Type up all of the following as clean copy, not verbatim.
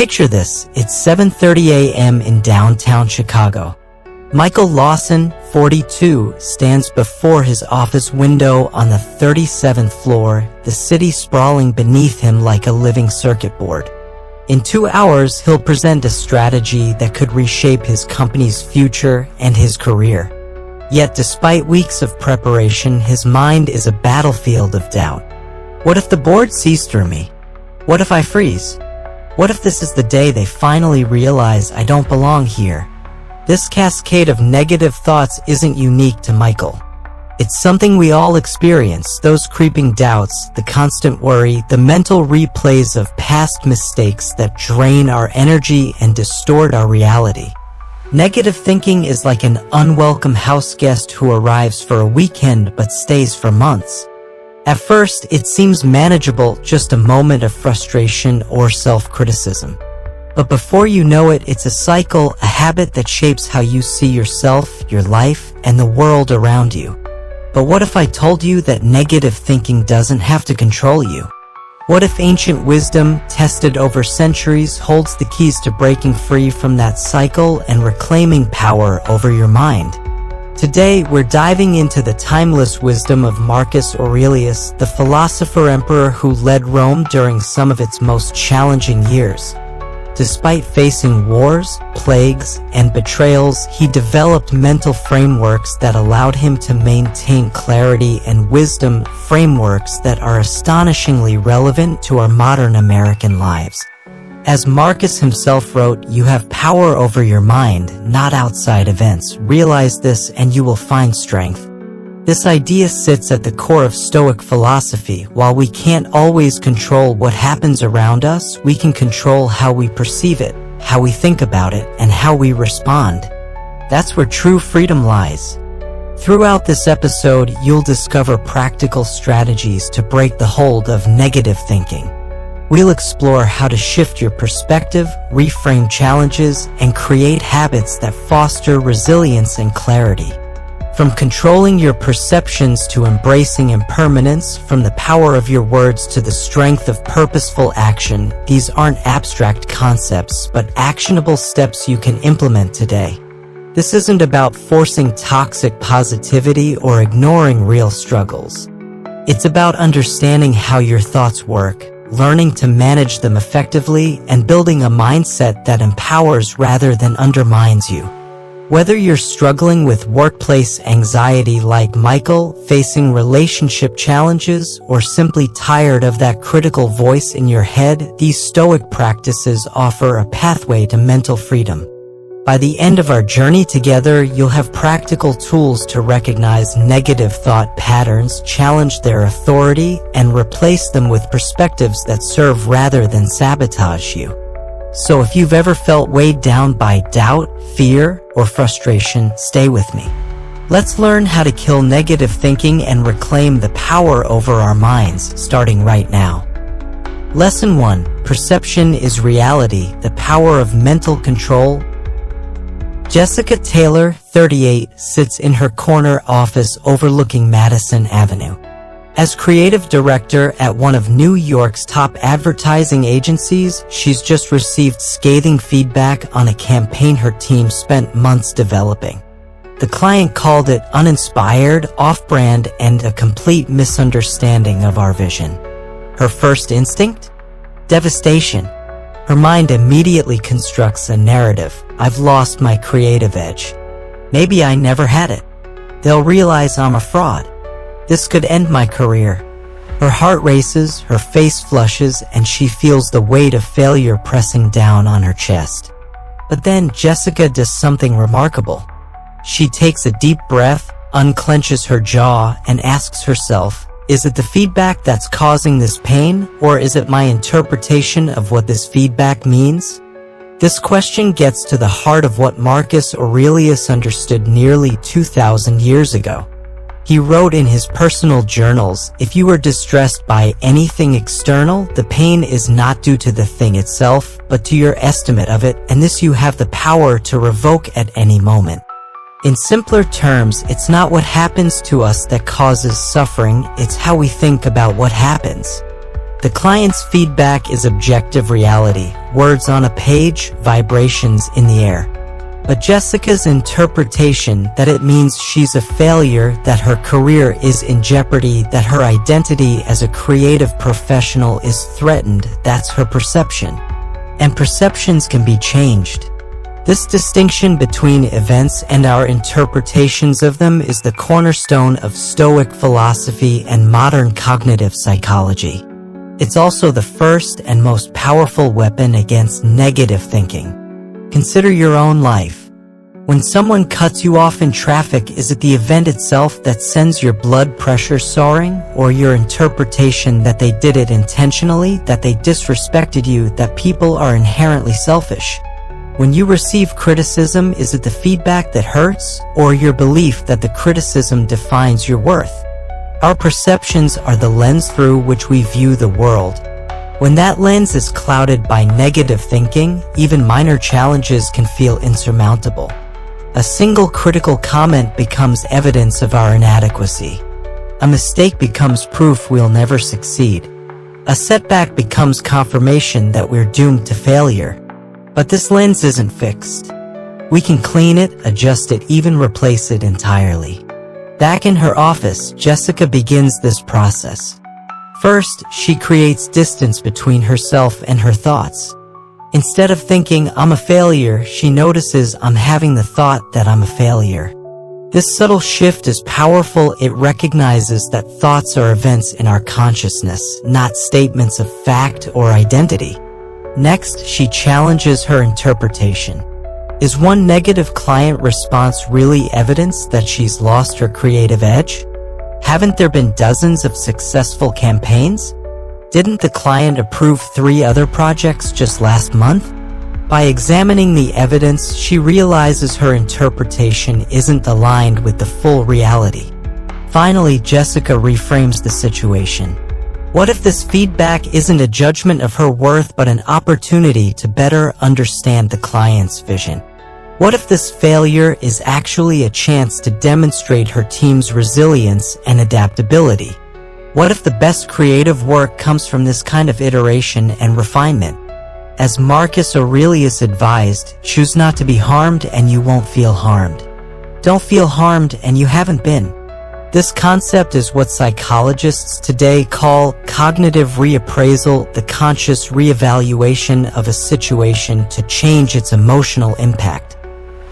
Picture this, it's 7:30 a.m. in downtown Chicago. Michael Lawson, 42, stands before his office window on the 37th floor, the city sprawling beneath him like a living circuit board. In 2 hours, he'll present a strategy that could reshape his company's future and his career. Yet despite weeks of preparation, his mind is a battlefield of doubt. What if the board sees through me? What if I freeze? What if this is the day they finally realize I don't belong here? This cascade of negative thoughts isn't unique to Michael. It's something we all experience, those creeping doubts, the constant worry, the mental replays of past mistakes that drain our energy and distort our reality. Negative thinking is like an unwelcome house guest who arrives for a weekend but stays for months. At first, it seems manageable, just a moment of frustration or self-criticism. But before you know it, it's a cycle, a habit that shapes how you see yourself, your life, and the world around you. But what if I told you that negative thinking doesn't have to control you? What if ancient wisdom, tested over centuries, holds the keys to breaking free from that cycle and reclaiming power over your mind? Today, we're diving into the timeless wisdom of Marcus Aurelius, the philosopher-emperor who led Rome during some of its most challenging years. Despite facing wars, plagues, and betrayals, he developed mental frameworks that allowed him to maintain clarity and wisdom, frameworks that are astonishingly relevant to our modern American lives. As Marcus himself wrote, "You have power over your mind, not outside events. Realize this and you will find strength." This idea sits at the core of Stoic philosophy. While we can't always control what happens around us, we can control how we perceive it, how we think about it, and how we respond. That's where true freedom lies. Throughout this episode, you'll discover practical strategies to break the hold of negative thinking. We'll explore how to shift your perspective, reframe challenges, and create habits that foster resilience and clarity. From controlling your perceptions to embracing impermanence, from the power of your words to the strength of purposeful action, these aren't abstract concepts, but actionable steps you can implement today. This isn't about forcing toxic positivity or ignoring real struggles. It's about understanding how your thoughts work, learning to manage them effectively, and building a mindset that empowers rather than undermines you. Whether you're struggling with workplace anxiety like Michael, facing relationship challenges, or simply tired of that critical voice in your head, these Stoic practices offer a pathway to mental freedom. By the end of our journey together, you'll have practical tools to recognize negative thought patterns, challenge their authority, and replace them with perspectives that serve rather than sabotage you. So if you've ever felt weighed down by doubt, fear, or frustration, stay with me. Let's learn how to kill negative thinking and reclaim the power over our minds, starting right now. Lesson 1. Perception is reality, the power of mental control. Jessica Taylor, 38, sits in her corner office overlooking Madison Avenue. As creative director at one of New York's top advertising agencies, she's just received scathing feedback on a campaign her team spent months developing. The client called it uninspired, off-brand, and a complete misunderstanding of our vision. Her first instinct? Devastation. Her mind immediately constructs a narrative. I've lost my creative edge. Maybe I never had it. They'll realize I'm a fraud. This could end my career. Her heart races, her face flushes, and she feels the weight of failure pressing down on her chest. But then Jessica does something remarkable. She takes a deep breath, unclenches her jaw, and asks herself, is it the feedback that's causing this pain, or is it my interpretation of what this feedback means? This question gets to the heart of what Marcus Aurelius understood nearly 2,000 years ago. He wrote in his personal journals, if you are distressed by anything external, the pain is not due to the thing itself, but to your estimate of it, and this you have the power to revoke at any moment. In simpler terms, it's not what happens to us that causes suffering, it's how we think about what happens. The client's feedback is objective reality, words on a page, vibrations in the air. But Jessica's interpretation that it means she's a failure, that her career is in jeopardy, that her identity as a creative professional is threatened, that's her perception. And perceptions can be changed. This distinction between events and our interpretations of them is the cornerstone of Stoic philosophy and modern cognitive psychology. It's also the first and most powerful weapon against negative thinking. Consider your own life. When someone cuts you off in traffic, is it the event itself that sends your blood pressure soaring, or your interpretation that they did it intentionally, that they disrespected you, that people are inherently selfish? When you receive criticism, is it the feedback that hurts, or your belief that the criticism defines your worth? Our perceptions are the lens through which we view the world. When that lens is clouded by negative thinking, even minor challenges can feel insurmountable. A single critical comment becomes evidence of our inadequacy. A mistake becomes proof we'll never succeed. A setback becomes confirmation that we're doomed to failure. But this lens isn't fixed. We can clean it, adjust it, even replace it entirely. Back in her office, Jessica begins this process. First, she creates distance between herself and her thoughts. Instead of thinking, "I'm a failure," she notices, "I'm having the thought that I'm a failure." This subtle shift is powerful. It recognizes that thoughts are events in our consciousness, not statements of fact or identity. Next, she challenges her interpretation. Is one negative client response really evidence that she's lost her creative edge? Haven't there been dozens of successful campaigns? Didn't the client approve 3 other projects just last month? By examining the evidence, she realizes her interpretation isn't aligned with the full reality. Finally, Jessica reframes the situation. What if this feedback isn't a judgment of her worth but an opportunity to better understand the client's vision? What if this failure is actually a chance to demonstrate her team's resilience and adaptability? What if the best creative work comes from this kind of iteration and refinement? As Marcus Aurelius advised, choose not to be harmed and you won't feel harmed. Don't feel harmed and you haven't been. This concept is what psychologists today call cognitive reappraisal, the conscious reevaluation of a situation to change its emotional impact.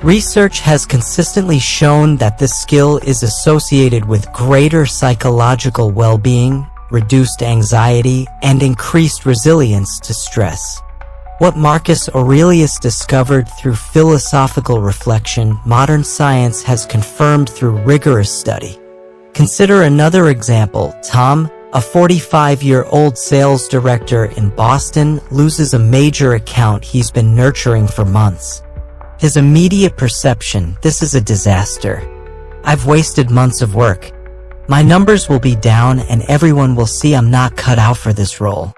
Research has consistently shown that this skill is associated with greater psychological well-being, reduced anxiety, and increased resilience to stress. What Marcus Aurelius discovered through philosophical reflection, modern science has confirmed through rigorous study. Consider another example. Tom, a 45-year-old sales director in Boston, loses a major account he's been nurturing for months. His immediate perception: this is a disaster. I've wasted months of work. My numbers will be down and everyone will see I'm not cut out for this role.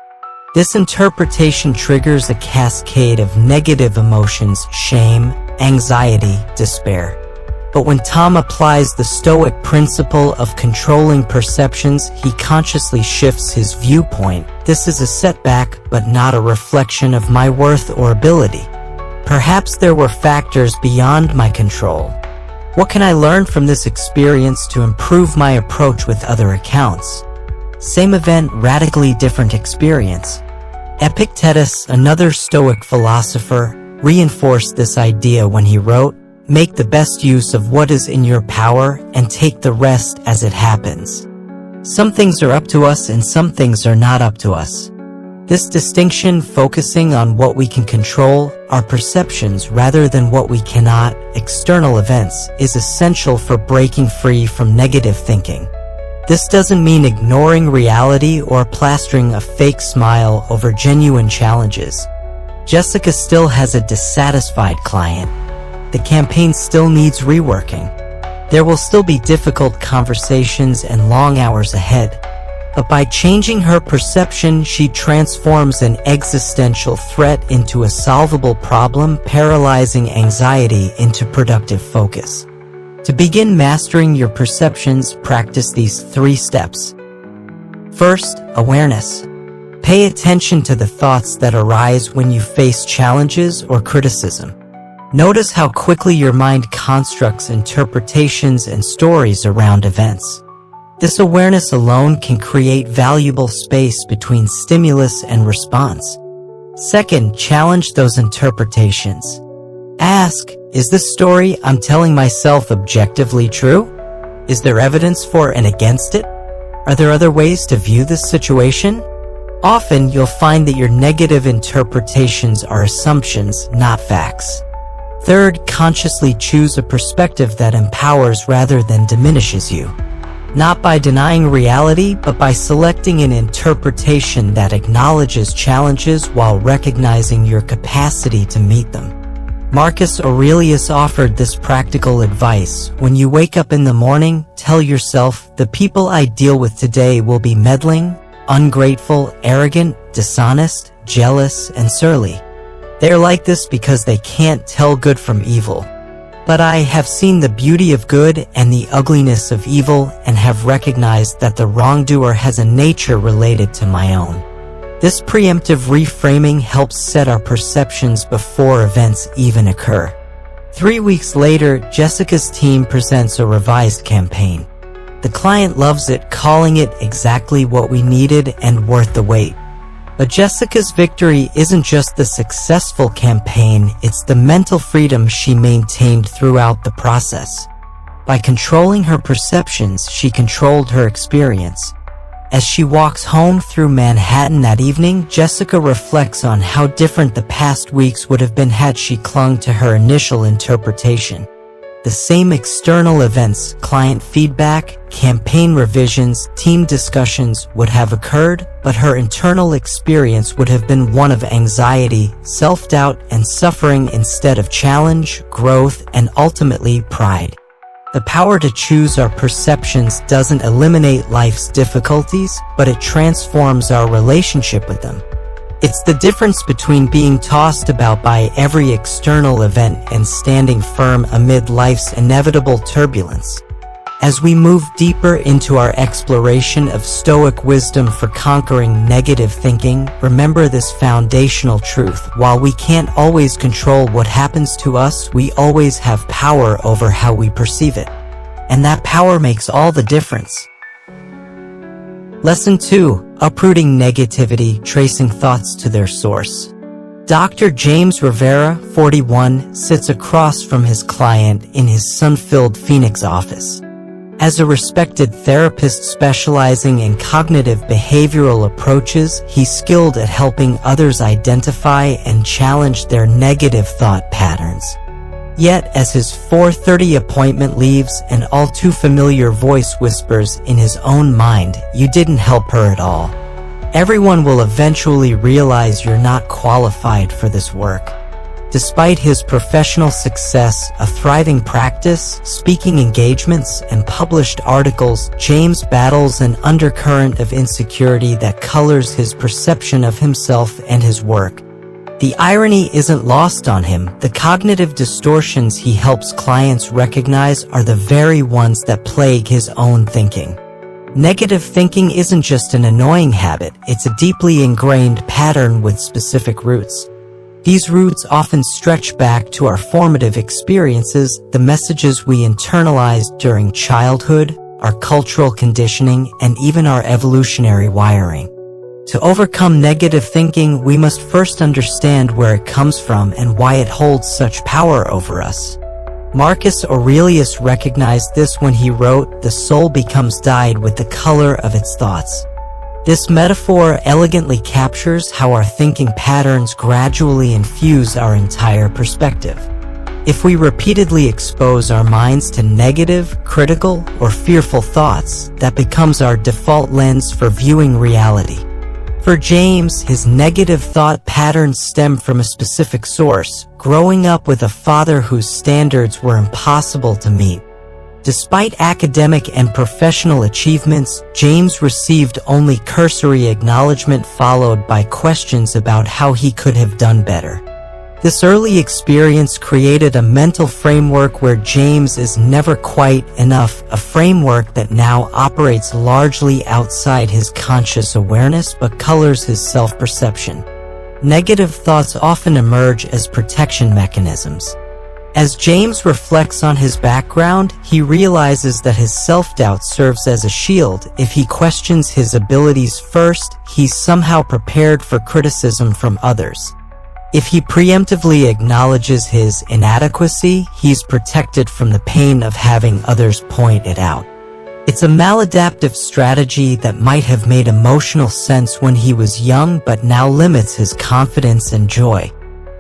This interpretation triggers a cascade of negative emotions: shame, anxiety, despair. But when Tom applies the Stoic principle of controlling perceptions, he consciously shifts his viewpoint. This is a setback, but not a reflection of my worth or ability. Perhaps there were factors beyond my control. What can I learn from this experience to improve my approach with other accounts? Same event, radically different experience. Epictetus, another Stoic philosopher, reinforced this idea when he wrote, "Make the best use of what is in your power and take the rest as it happens." Some things are up to us and some things are not up to us. This distinction, focusing on what we can control, our perceptions, rather than what we cannot, external events, is essential for breaking free from negative thinking. This doesn't mean ignoring reality or plastering a fake smile over genuine challenges. Jessica still has a dissatisfied client. The campaign still needs reworking. There will still be difficult conversations and long hours ahead. But by changing her perception, she transforms an existential threat into a solvable problem, paralyzing anxiety into productive focus. To begin mastering your perceptions, practice these 3 steps. First, awareness. Pay attention to the thoughts that arise when you face challenges or criticism. Notice how quickly your mind constructs interpretations and stories around events. This awareness alone can create valuable space between stimulus and response. Second, challenge those interpretations. Ask, is this story I'm telling myself objectively true? Is there evidence for and against it? Are there other ways to view this situation? Often, you'll find that your negative interpretations are assumptions, not facts. Third, consciously choose a perspective that empowers rather than diminishes you. Not by denying reality, but by selecting an interpretation that acknowledges challenges while recognizing your capacity to meet them. Marcus Aurelius offered this practical advice: when you wake up in the morning, tell yourself, the people I deal with today will be meddling, ungrateful, arrogant, dishonest, jealous, and surly. They are like this because they can't tell good from evil. But I have seen the beauty of good and the ugliness of evil, and have recognized that the wrongdoer has a nature related to my own. This preemptive reframing helps set our perceptions before events even occur. 3 weeks later, Jessica's team presents a revised campaign. The client loves it, calling it exactly what we needed and worth the wait. But Jessica's victory isn't just the successful campaign, it's the mental freedom she maintained throughout the process. By controlling her perceptions, she controlled her experience. As she walks home through Manhattan that evening, Jessica reflects on how different the past weeks would have been had she clung to her initial interpretation. The same external events, client feedback, campaign revisions, team discussions would have occurred, but her internal experience would have been one of anxiety, self-doubt, and suffering instead of challenge, growth, and ultimately pride. The power to choose our perceptions doesn't eliminate life's difficulties, but it transforms our relationship with them. It's the difference between being tossed about by every external event and standing firm amid life's inevitable turbulence. As we move deeper into our exploration of Stoic wisdom for conquering negative thinking, remember this foundational truth: while we can't always control what happens to us, we always have power over how we perceive it. And that power makes all the difference. Lesson 2. Uprooting negativity, tracing thoughts to their source. Dr. James Rivera, 41, sits across from his client in his sun-filled Phoenix office. As a respected therapist specializing in cognitive behavioral approaches, he's skilled at helping others identify and challenge their negative thought patterns. Yet, as his 4:30 appointment leaves, an all-too-familiar voice whispers in his own mind, "You didn't help her at all. Everyone will eventually realize you're not qualified for this work." Despite his professional success, a thriving practice, speaking engagements, and published articles, James battles an undercurrent of insecurity that colors his perception of himself and his work. The irony isn't lost on him. The cognitive distortions he helps clients recognize are the very ones that plague his own thinking. Negative thinking isn't just an annoying habit, it's a deeply ingrained pattern with specific roots. These roots often stretch back to our formative experiences, the messages we internalized during childhood, our cultural conditioning, and even our evolutionary wiring. To overcome negative thinking, we must first understand where it comes from and why it holds such power over us. Marcus Aurelius recognized this when he wrote, "The soul becomes dyed with the color of its thoughts." This metaphor elegantly captures how our thinking patterns gradually infuse our entire perspective. If we repeatedly expose our minds to negative, critical, or fearful thoughts, that becomes our default lens for viewing reality. For James, his negative thought patterns stem from a specific source: growing up with a father whose standards were impossible to meet. Despite academic and professional achievements, James received only cursory acknowledgement followed by questions about how he could have done better. This early experience created a mental framework where James is never quite enough, a framework that now operates largely outside his conscious awareness but colors his self-perception. Negative thoughts often emerge as protection mechanisms. As James reflects on his background, he realizes that his self-doubt serves as a shield. If he questions his abilities first, he's somehow prepared for criticism from others. If he preemptively acknowledges his inadequacy, he's protected from the pain of having others point it out. It's a maladaptive strategy that might have made emotional sense when he was young but now limits his confidence and joy.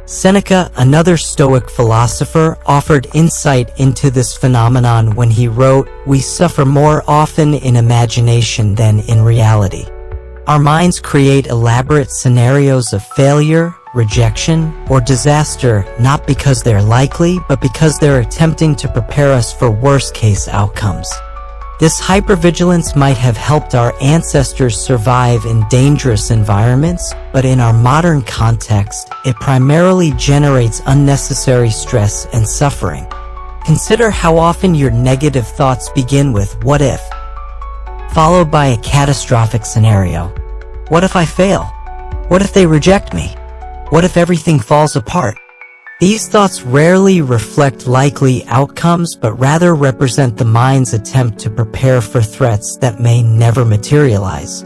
Seneca, another Stoic philosopher, offered insight into this phenomenon when he wrote, "We suffer more often in imagination than in reality." Our minds create elaborate scenarios of failure, rejection, or disaster, not because they're likely, but because they're attempting to prepare us for worst-case outcomes. This hypervigilance might have helped our ancestors survive in dangerous environments, but in our modern context, it primarily generates unnecessary stress and suffering. Consider how often your negative thoughts begin with "what if?" followed by a catastrophic scenario. What if I fail? What if they reject me? What if everything falls apart? These thoughts rarely reflect likely outcomes, but rather represent the mind's attempt to prepare for threats that may never materialize.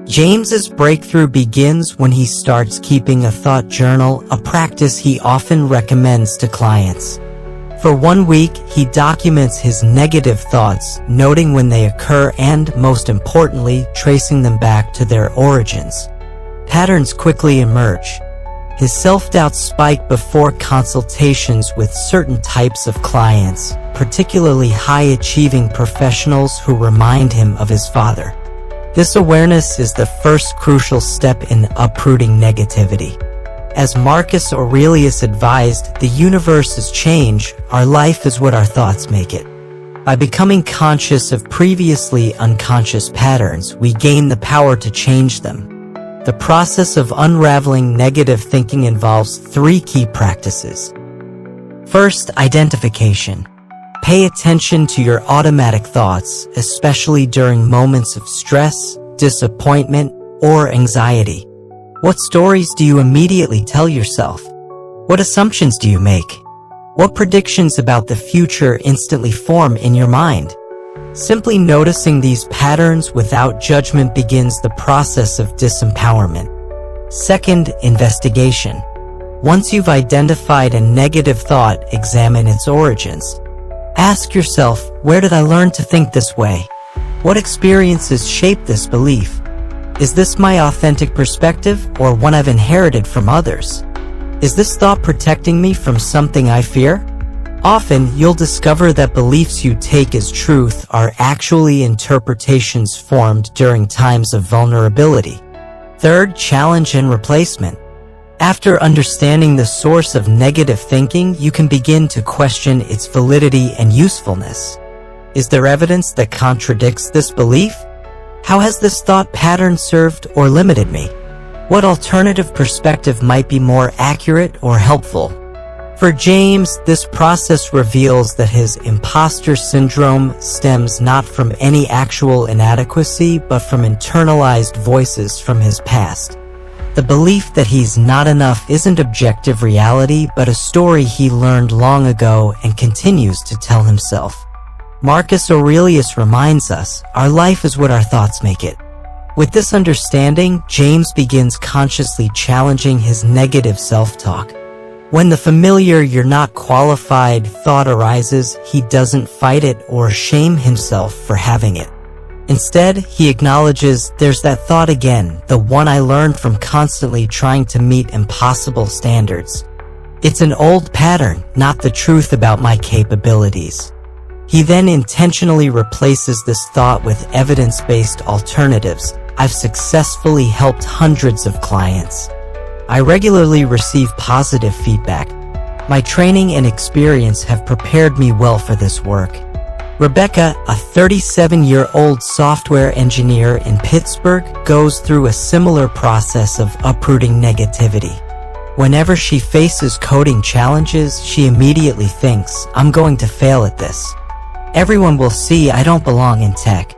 James's breakthrough begins when he starts keeping a thought journal, a practice he often recommends to clients. For 1 week, he documents his negative thoughts, noting when they occur and, most importantly, tracing them back to their origins. Patterns quickly emerge. His self-doubt spiked before consultations with certain types of clients, particularly high-achieving professionals who remind him of his father. This awareness is the first crucial step in uprooting negativity. As Marcus Aurelius advised, the universe is change, our life is what our thoughts make it. By becoming conscious of previously unconscious patterns, we gain the power to change them. The process of unraveling negative thinking involves 3 key practices. First, identification. Pay attention to your automatic thoughts, especially during moments of stress, disappointment, or anxiety. What stories do you immediately tell yourself? What assumptions do you make? What predictions about the future instantly form in your mind? Simply noticing these patterns without judgment begins the process of disempowerment. Second, investigation. Once you've identified a negative thought, examine its origins. Ask yourself, where did I learn to think this way? What experiences shaped this belief? Is this my authentic perspective or one I've inherited from others? Is this thought protecting me from something I fear? Often, you'll discover that beliefs you take as truth are actually interpretations formed during times of vulnerability. Third, challenge and replacement. After understanding the source of negative thinking, you can begin to question its validity and usefulness. Is there evidence that contradicts this belief? How has this thought pattern served or limited me? What alternative perspective might be more accurate or helpful? For James, this process reveals that his imposter syndrome stems not from any actual inadequacy, but from internalized voices from his past. The belief that he's not enough isn't objective reality, but a story he learned long ago and continues to tell himself. Marcus Aurelius reminds us, our life is what our thoughts make it. With this understanding, James begins consciously challenging his negative self-talk. When the familiar "you're not qualified" thought arises, he doesn't fight it or shame himself for having it. Instead, he acknowledges, there's that thought again, the one I learned from constantly trying to meet impossible standards. It's an old pattern, not the truth about my capabilities. He then intentionally replaces this thought with evidence-based alternatives. I've successfully helped hundreds of clients. I regularly receive positive feedback. My training and experience have prepared me well for this work. Rebecca, a 37-year-old software engineer in Pittsburgh, goes through a similar process of uprooting negativity. Whenever she faces coding challenges, she immediately thinks, I'm going to fail at this. Everyone will see I don't belong in tech.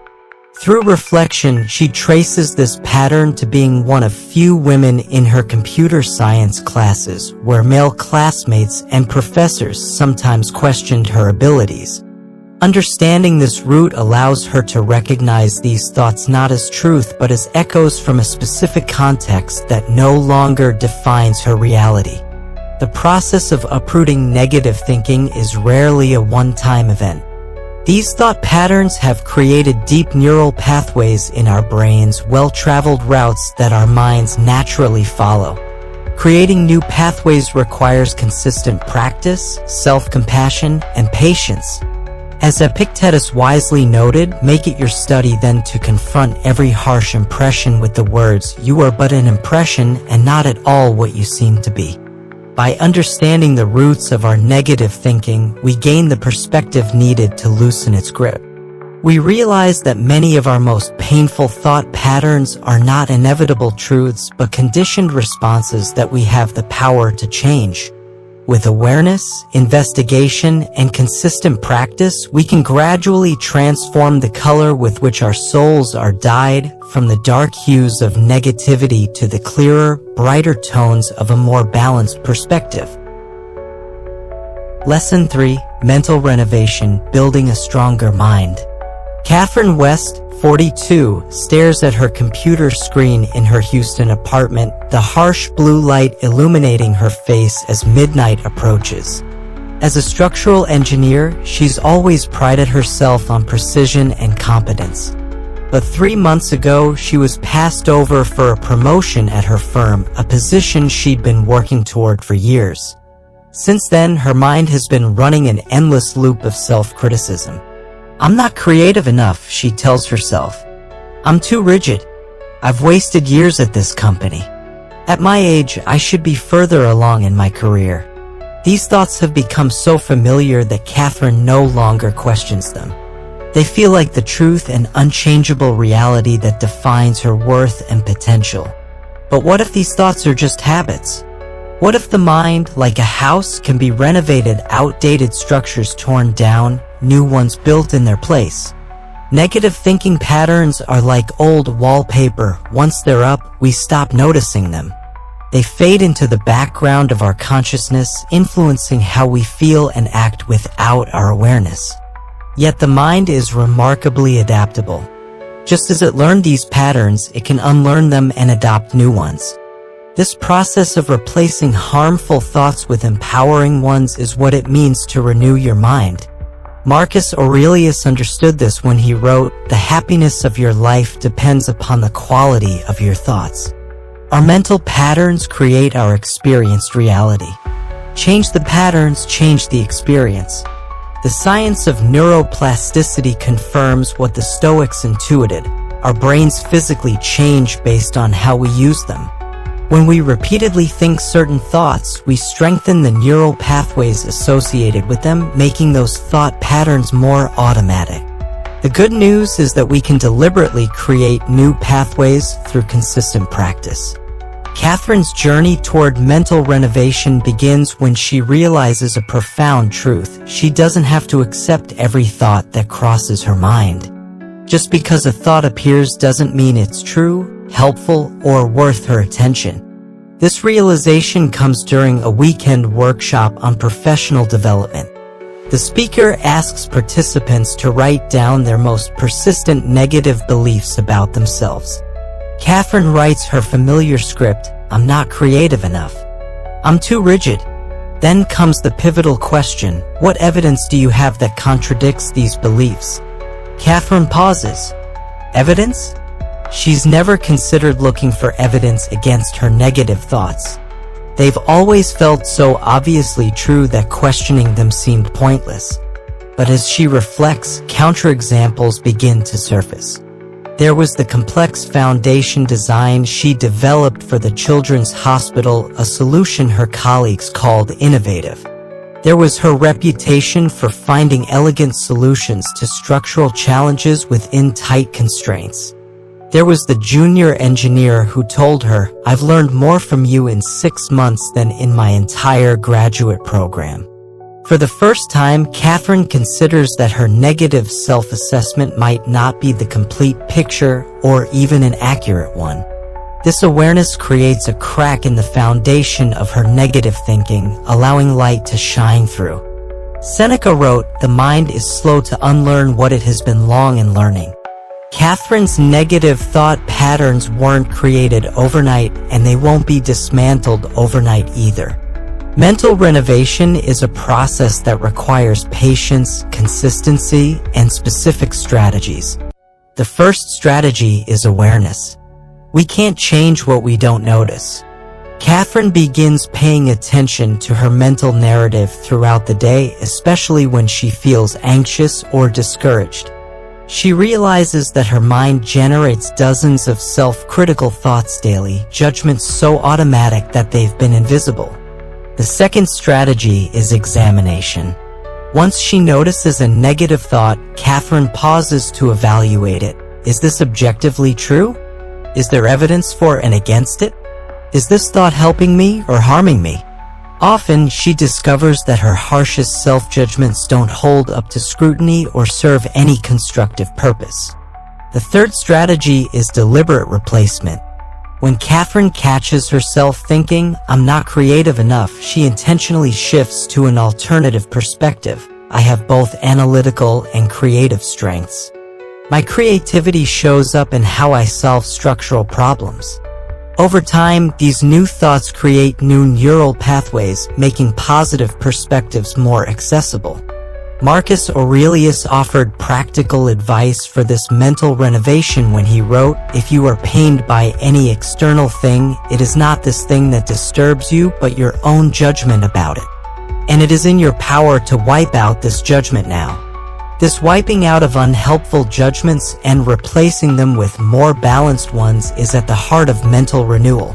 Through reflection, she traces this pattern to being one of few women in her computer science classes, where male classmates and professors sometimes questioned her abilities. Understanding this root allows her to recognize these thoughts not as truth but as echoes from a specific context that no longer defines her reality. The process of uprooting negative thinking is rarely a one-time event. These thought patterns have created deep neural pathways in our brains, well-traveled routes that our minds naturally follow. Creating new pathways requires consistent practice, self-compassion, and patience. As Epictetus wisely noted, make it your study then to confront every harsh impression with the words, "You are but an impression and not at all what you seem to be." By understanding the roots of our negative thinking, we gain the perspective needed to loosen its grip. We realize that many of our most painful thought patterns are not inevitable truths but conditioned responses that we have the power to change. With awareness, investigation, and consistent practice, we can gradually transform the color with which our souls are dyed, from the dark hues of negativity to the clearer, brighter tones of a more balanced perspective. Lesson 3. Mental Renovation, Building a Stronger Mind. Catherine West, 42, stares at her computer screen in her Houston apartment, the harsh blue light illuminating her face as midnight approaches. As a structural engineer, she's always prided herself on precision and competence. But 3 months ago, she was passed over for a promotion at her firm, a position she'd been working toward for years. Since then, her mind has been running an endless loop of self-criticism. I'm not creative enough, she tells herself. I'm too rigid. I've wasted years at this company. At my age, I should be further along in my career. These thoughts have become so familiar that Catherine no longer questions them. They feel like the truth and unchangeable reality that defines her worth and potential. But what if these thoughts are just habits? What if the mind, like a house, can be renovated, outdated structures torn down, new ones built in their place? Negative thinking patterns are like old wallpaper. Once they're up, we stop noticing them. They fade into the background of our consciousness, influencing how we feel and act without our awareness. Yet the mind is remarkably adaptable. Just as it learned these patterns, it can unlearn them and adopt new ones. This process of replacing harmful thoughts with empowering ones is what it means to renew your mind. Marcus Aurelius understood this when he wrote, "The happiness of your life depends upon the quality of your thoughts." Our mental patterns create our experienced reality. Change the patterns, change the experience. The science of neuroplasticity confirms what the Stoics intuited. Our brains physically change based on how we use them. When we repeatedly think certain thoughts, we strengthen the neural pathways associated with them, making those thought patterns more automatic. The good news is that we can deliberately create new pathways through consistent practice. Catherine's journey toward mental renovation begins when she realizes a profound truth. She doesn't have to accept every thought that crosses her mind. Just because a thought appears doesn't mean it's true, helpful, or worth her attention. This realization comes during a weekend workshop on professional development. The speaker asks participants to write down their most persistent negative beliefs about themselves. Catherine writes her familiar script, "I'm not creative enough. I'm too rigid." Then comes the pivotal question, what evidence do you have that contradicts these beliefs? Catherine pauses. Evidence? She's never considered looking for evidence against her negative thoughts. They've always felt so obviously true that questioning them seemed pointless. But as she reflects, counterexamples begin to surface. There was the complex foundation design she developed for the Children's Hospital, a solution her colleagues called innovative. There was her reputation for finding elegant solutions to structural challenges within tight constraints. There was the junior engineer who told her, "I've learned more from you in 6 months than in my entire graduate program." For the first time, Catherine considers that her negative self-assessment might not be the complete picture or even an accurate one. This awareness creates a crack in the foundation of her negative thinking, allowing light to shine through. Seneca wrote, "The mind is slow to unlearn what it has been long in learning." Catherine's negative thought patterns weren't created overnight, and they won't be dismantled overnight either. Mental renovation is a process that requires patience, consistency, and specific strategies. The first strategy is awareness. We can't change what we don't notice. Catherine begins paying attention to her mental narrative throughout the day, especially when she feels anxious or discouraged. She realizes that her mind generates dozens of self-critical thoughts daily, judgments so automatic that they've been invisible. The second strategy is examination. Once she notices a negative thought, Catherine pauses to evaluate it. Is this objectively true? Is there evidence for and against it? Is this thought helping me or harming me? Often, she discovers that her harshest self-judgments don't hold up to scrutiny or serve any constructive purpose. The third strategy is deliberate replacement. When Catherine catches herself thinking, "I'm not creative enough," she intentionally shifts to an alternative perspective. "I have both analytical and creative strengths. My creativity shows up in how I solve structural problems." Over time, these new thoughts create new neural pathways, making positive perspectives more accessible. Marcus Aurelius offered practical advice for this mental renovation when he wrote, "If you are pained by any external thing, it is not this thing that disturbs you, but your own judgment about it. And it is in your power to wipe out this judgment now." This wiping out of unhelpful judgments and replacing them with more balanced ones is at the heart of mental renewal.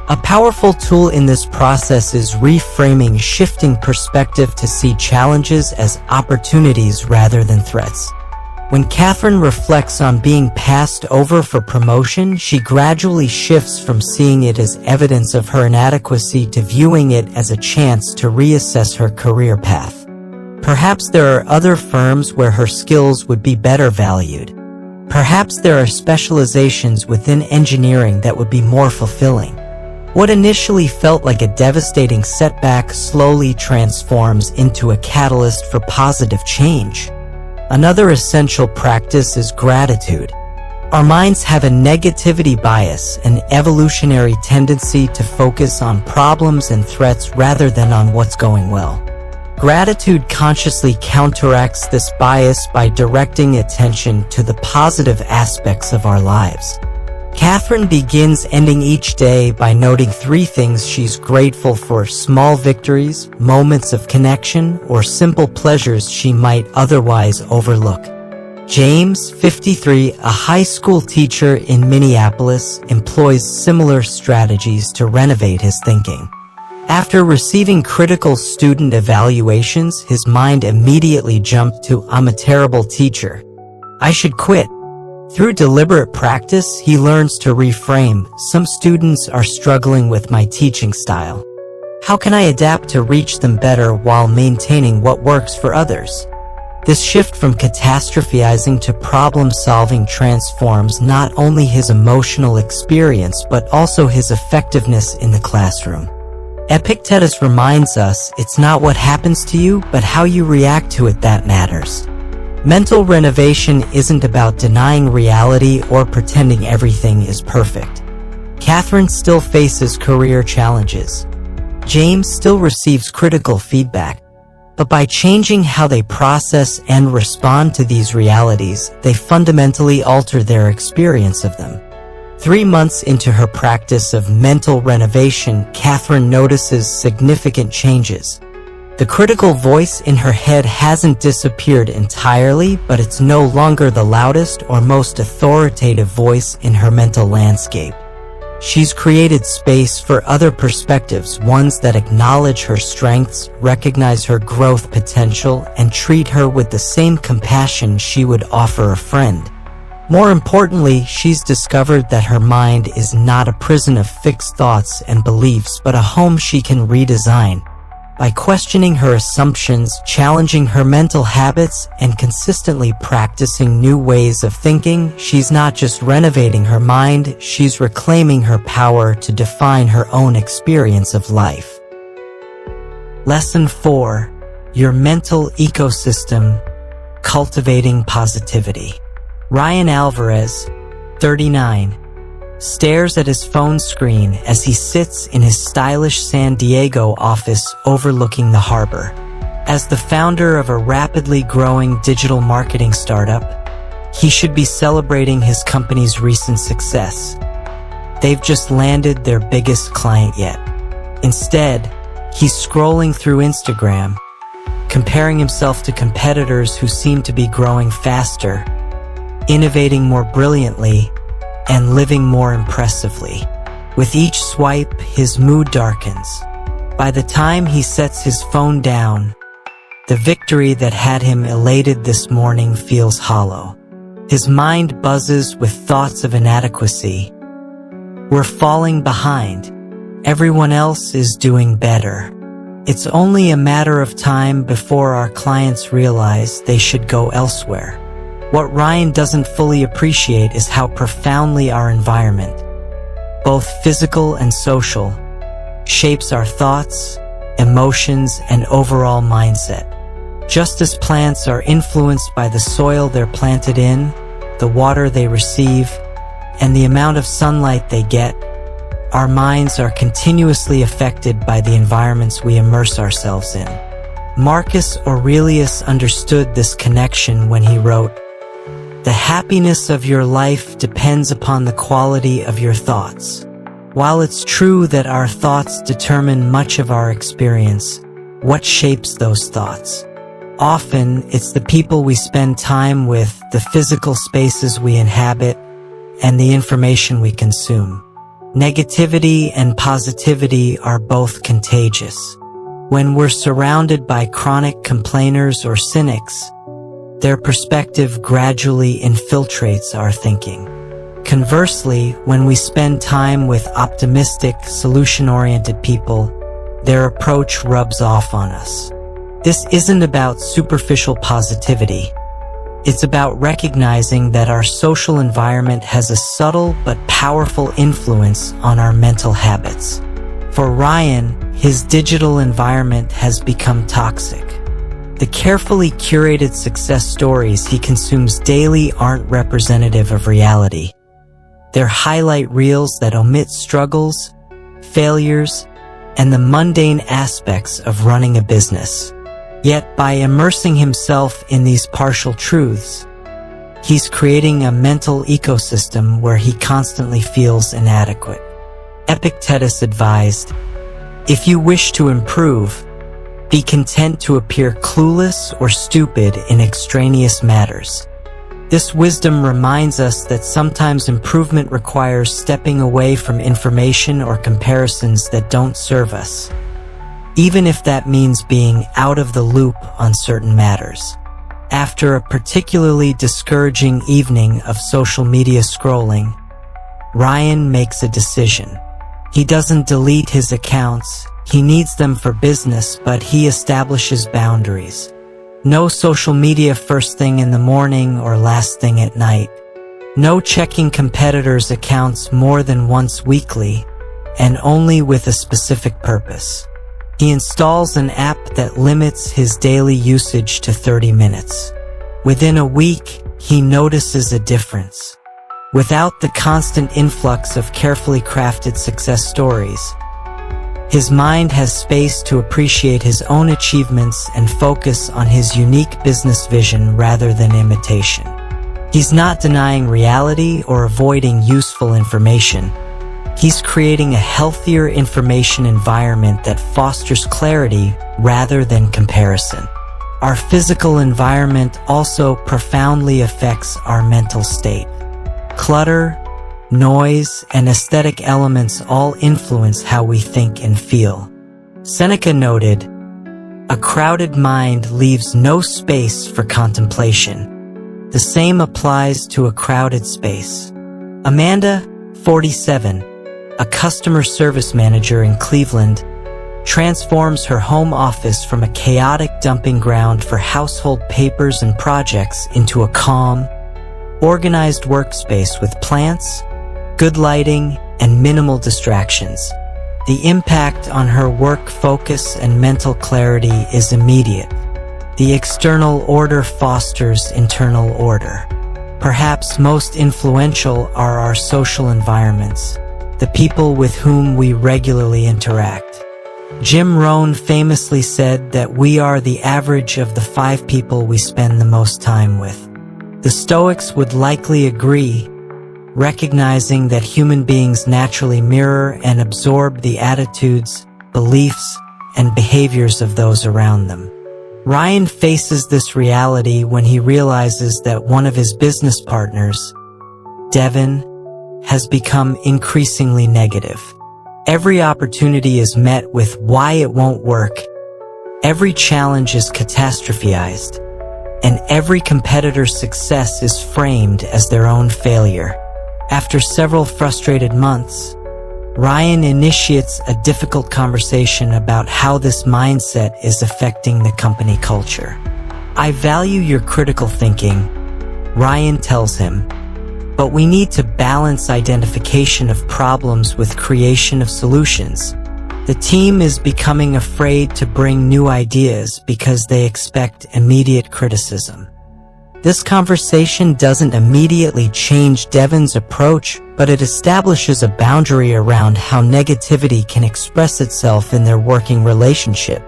A powerful tool in this process is reframing, shifting perspective to see challenges as opportunities rather than threats. When Catherine reflects on being passed over for promotion, she gradually shifts from seeing it as evidence of her inadequacy to viewing it as a chance to reassess her career path. Perhaps there are other firms where her skills would be better valued. Perhaps there are specializations within engineering that would be more fulfilling. What initially felt like a devastating setback slowly transforms into a catalyst for positive change. Another essential practice is gratitude. Our minds have a negativity bias, an evolutionary tendency to focus on problems and threats rather than on what's going well. Gratitude consciously counteracts this bias by directing attention to the positive aspects of our lives. Catherine begins ending each day by noting 3 things she's grateful for: small victories, moments of connection, or simple pleasures she might otherwise overlook. James, 53, a high school teacher in Minneapolis, employs similar strategies to renovate his thinking. After receiving critical student evaluations, his mind immediately jumped to, "I'm a terrible teacher. I should quit." Through deliberate practice, he learns to reframe, "Some students are struggling with my teaching style. How can I adapt to reach them better while maintaining what works for others?" This shift from catastrophizing to problem-solving transforms not only his emotional experience but also his effectiveness in the classroom. Epictetus reminds us, "It's not what happens to you, but how you react to it that matters." Mental renovation isn't about denying reality or pretending everything is perfect. Catherine still faces career challenges. James still receives critical feedback. But by changing how they process and respond to these realities, they fundamentally alter their experience of them. 3 months into her practice of mental renovation, Catherine notices significant changes. The critical voice in her head hasn't disappeared entirely, but it's no longer the loudest or most authoritative voice in her mental landscape. She's created space for other perspectives, ones that acknowledge her strengths, recognize her growth potential, and treat her with the same compassion she would offer a friend. More importantly, she's discovered that her mind is not a prison of fixed thoughts and beliefs, but a home she can redesign. By questioning her assumptions, challenging her mental habits, and consistently practicing new ways of thinking, she's not just renovating her mind, she's reclaiming her power to define her own experience of life. Lesson 4. Your mental ecosystem, cultivating positivity. Ryan Alvarez, 39, stares at his phone screen as he sits in his stylish San Diego office overlooking the harbor. As the founder of a rapidly growing digital marketing startup, he should be celebrating his company's recent success. They've just landed their biggest client yet. Instead, he's scrolling through Instagram, comparing himself to competitors who seem to be growing faster, innovating more brilliantly, and living more impressively. With each swipe, his mood darkens. By the time he sets his phone down, the victory that had him elated this morning feels hollow. His mind buzzes with thoughts of inadequacy. We're falling behind. Everyone else is doing better. It's only a matter of time before our clients realize they should go elsewhere. What Ryan doesn't fully appreciate is how profoundly our environment, both physical and social, shapes our thoughts, emotions, and overall mindset. Just as plants are influenced by the soil they're planted in, the water they receive, and the amount of sunlight they get, our minds are continuously affected by the environments we immerse ourselves in. Marcus Aurelius understood this connection when he wrote, "The happiness of your life depends upon the quality of your thoughts." While it's true that our thoughts determine much of our experience, what shapes those thoughts? Often, it's the people we spend time with, the physical spaces we inhabit, and the information we consume. Negativity and positivity are both contagious. When we're surrounded by chronic complainers or cynics, their perspective gradually infiltrates our thinking. Conversely, when we spend time with optimistic, solution-oriented people, their approach rubs off on us. This isn't about superficial positivity. It's about recognizing that our social environment has a subtle but powerful influence on our mental habits. For Ryan, his digital environment has become toxic. The carefully curated success stories he consumes daily aren't representative of reality. They're highlight reels that omit struggles, failures, and the mundane aspects of running a business. Yet by immersing himself in these partial truths, he's creating a mental ecosystem where he constantly feels inadequate. Epictetus advised, "If you wish to improve, be content to appear clueless or stupid in extraneous matters." This wisdom reminds us that sometimes improvement requires stepping away from information or comparisons that don't serve us, even if that means being out of the loop on certain matters. After a particularly discouraging evening of social media scrolling, Ryan makes a decision. He doesn't delete his accounts. He needs them for business, but he establishes boundaries. No social media first thing in the morning or last thing at night. No checking competitors' accounts more than once weekly, and only with a specific purpose. He installs an app that limits his daily usage to 30 minutes. Within a week, he notices a difference. Without the constant influx of carefully crafted success stories, his mind has space to appreciate his own achievements and focus on his unique business vision rather than imitation. He's not denying reality or avoiding useful information. He's creating a healthier information environment that fosters clarity rather than comparison. Our physical environment also profoundly affects our mental state. Clutter, noise, and aesthetic elements all influence how we think and feel. Seneca noted, "A crowded mind leaves no space for contemplation." The same applies to a crowded space. Amanda, 47, a customer service manager in Cleveland, transforms her home office from a chaotic dumping ground for household papers and projects into a calm, organized workspace with plants, good lighting, and minimal distractions. The impact on her work focus and mental clarity is immediate. The external order fosters internal order. Perhaps most influential are our social environments, the people with whom we regularly interact. Jim Rohn famously said that we are the average of the 5 people we spend the most time with. The Stoics would likely agree, recognizing that human beings naturally mirror and absorb the attitudes, beliefs, and behaviors of those around them. Ryan faces this reality when he realizes that one of his business partners, Devin, has become increasingly negative. Every opportunity is met with why it won't work. Every challenge is catastrophized, and every competitor's success is framed as their own failure. After several frustrated months, Ryan initiates a difficult conversation about how this mindset is affecting the company culture. "I value your critical thinking," Ryan tells him, "but we need to balance identification of problems with creation of solutions. The team is becoming afraid to bring new ideas because they expect immediate criticism." This conversation doesn't immediately change Devin's approach, but it establishes a boundary around how negativity can express itself in their working relationship.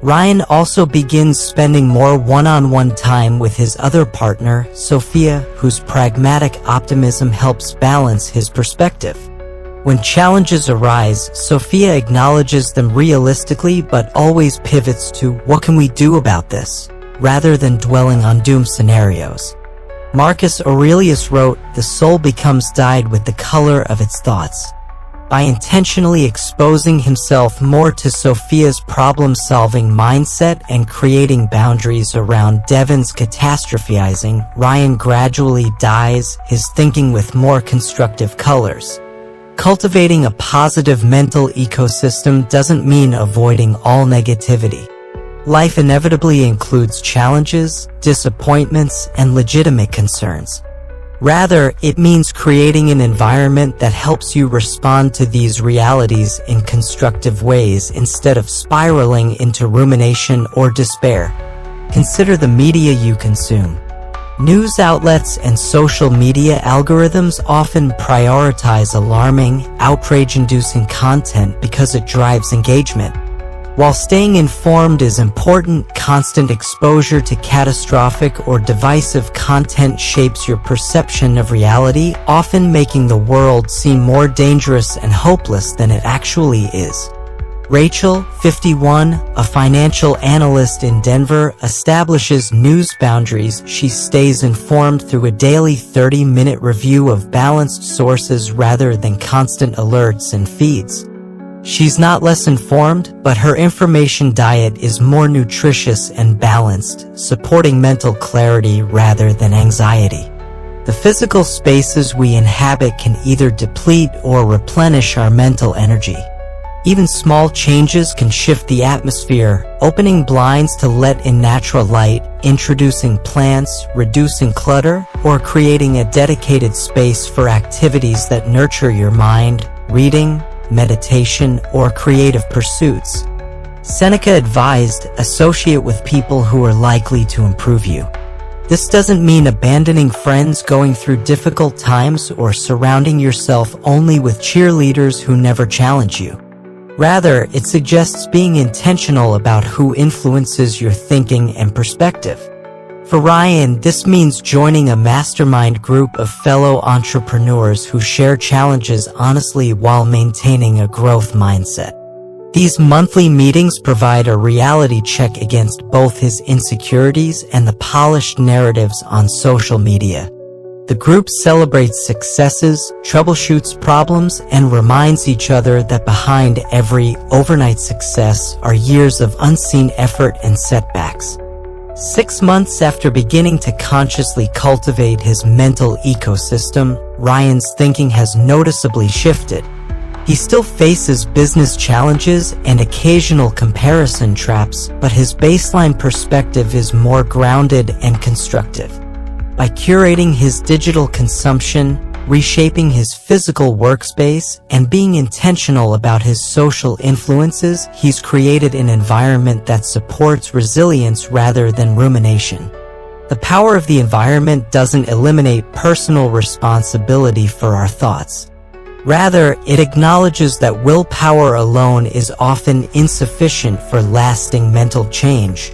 Ryan also begins spending more one-on-one time with his other partner, Sophia, whose pragmatic optimism helps balance his perspective. When challenges arise, Sophia acknowledges them realistically but always pivots to "what can we do about this?" rather than dwelling on doom scenarios. Marcus Aurelius wrote, "The soul becomes dyed with the color of its thoughts." By intentionally exposing himself more to Sophia's problem-solving mindset and creating boundaries around Devin's catastrophizing, Ryan gradually dyes his thinking with more constructive colors. Cultivating a positive mental ecosystem doesn't mean avoiding all negativity. Life inevitably includes challenges, disappointments, and legitimate concerns. Rather, it means creating an environment that helps you respond to these realities in constructive ways instead of spiraling into rumination or despair. Consider the media you consume. News outlets and social media algorithms often prioritize alarming, outrage-inducing content because it drives engagement. While staying informed is important, constant exposure to catastrophic or divisive content shapes your perception of reality, often making the world seem more dangerous and hopeless than it actually is. Rachel, 51, a financial analyst in Denver, establishes news boundaries. She stays informed through a daily 30-minute review of balanced sources rather than constant alerts and feeds. She's not less informed, but her information diet is more nutritious and balanced, supporting mental clarity rather than anxiety. The physical spaces we inhabit can either deplete or replenish our mental energy. Even small changes can shift the atmosphere, opening blinds to let in natural light, introducing plants, reducing clutter, or creating a dedicated space for activities that nurture your mind, reading, meditation, or creative pursuits. Seneca advised, associate with people who are likely to improve you. This doesn't mean abandoning friends going through difficult times or surrounding yourself only with cheerleaders who never challenge you. Rather, it suggests being intentional about who influences your thinking and perspective. For Ryan, this means joining a mastermind group of fellow entrepreneurs who share challenges honestly while maintaining a growth mindset. These monthly meetings provide a reality check against both his insecurities and the polished narratives on social media. The group celebrates successes, troubleshoots problems, and reminds each other that behind every overnight success are years of unseen effort and setbacks. 6 months after beginning to consciously cultivate his mental ecosystem, Ryan's thinking has noticeably shifted. He still faces business challenges and occasional comparison traps, but his baseline perspective is more grounded and constructive. By curating his digital consumption, reshaping his physical workspace, and being intentional about his social influences, he's created an environment that supports resilience rather than rumination. The power of the environment doesn't eliminate personal responsibility for our thoughts. Rather, it acknowledges that willpower alone is often insufficient for lasting mental change.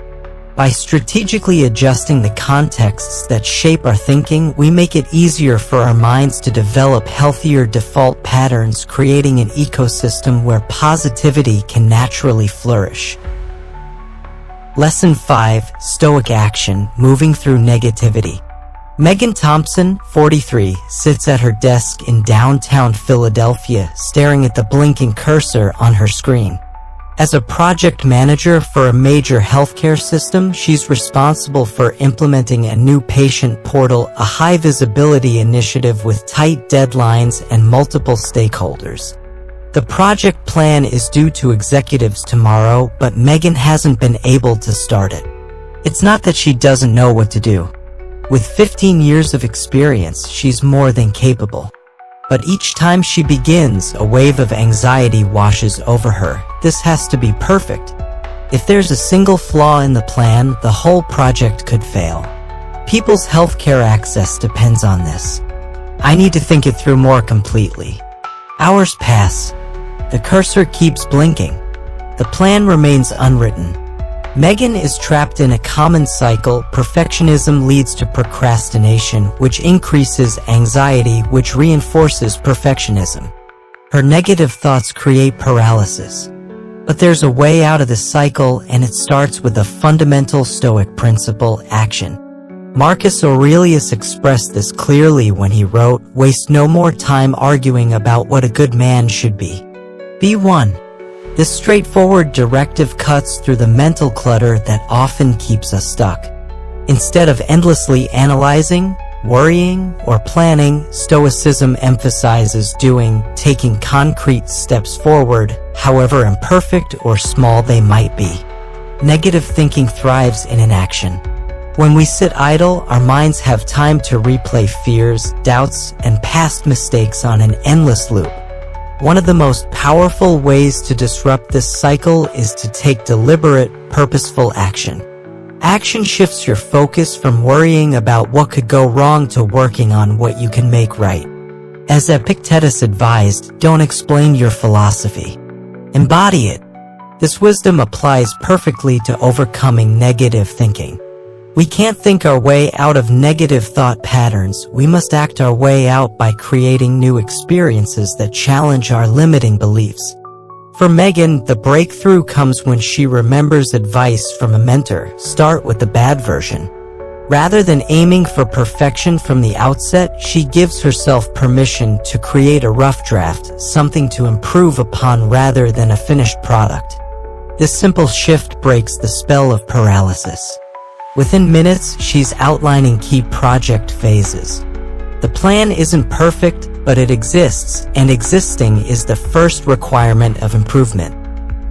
By strategically adjusting the contexts that shape our thinking, we make it easier for our minds to develop healthier default patterns, creating an ecosystem where positivity can naturally flourish. Lesson 5. Stoic Action, Moving Through Negativity. Megan Thompson, 43, sits at her desk in downtown Philadelphia, staring at the blinking cursor on her screen. As a project manager for a major healthcare system, she's responsible for implementing a new patient portal, a high-visibility initiative with tight deadlines and multiple stakeholders. The project plan is due to executives tomorrow, but Megan hasn't been able to start it. It's not that she doesn't know what to do. With 15 years of experience, she's more than capable. But each time she begins, a wave of anxiety washes over her. This has to be perfect. If there's a single flaw in the plan, the whole project could fail. People's healthcare access depends on this. I need to think it through more completely. Hours pass. The cursor keeps blinking. The plan remains unwritten. Megan is trapped in a common cycle. Perfectionism leads to procrastination, which increases anxiety, which reinforces perfectionism. Her negative thoughts create paralysis. But there's a way out of the cycle, and it starts with a fundamental Stoic principle: action. Marcus Aurelius expressed this clearly when he wrote, "Waste no more time arguing about what a good man should be. Be one." This straightforward directive cuts through the mental clutter that often keeps us stuck. Instead of endlessly analyzing, worrying, or planning, Stoicism emphasizes doing, taking concrete steps forward, however imperfect or small they might be. Negative thinking thrives in inaction. When we sit idle, our minds have time to replay fears, doubts, and past mistakes on an endless loop. One of the most powerful ways to disrupt this cycle is to take deliberate, purposeful action. Action shifts your focus from worrying about what could go wrong to working on what you can make right. As Epictetus advised, don't explain your philosophy. Embody it. This wisdom applies perfectly to overcoming negative thinking. We can't think our way out of negative thought patterns. We must act our way out by creating new experiences that challenge our limiting beliefs. For Megan, the breakthrough comes when she remembers advice from a mentor: start with the bad version. Rather than aiming for perfection from the outset, she gives herself permission to create a rough draft, something to improve upon rather than a finished product. This simple shift breaks the spell of paralysis. Within minutes, she's outlining key project phases. The plan isn't perfect, but it exists, and existing is the first requirement of improvement.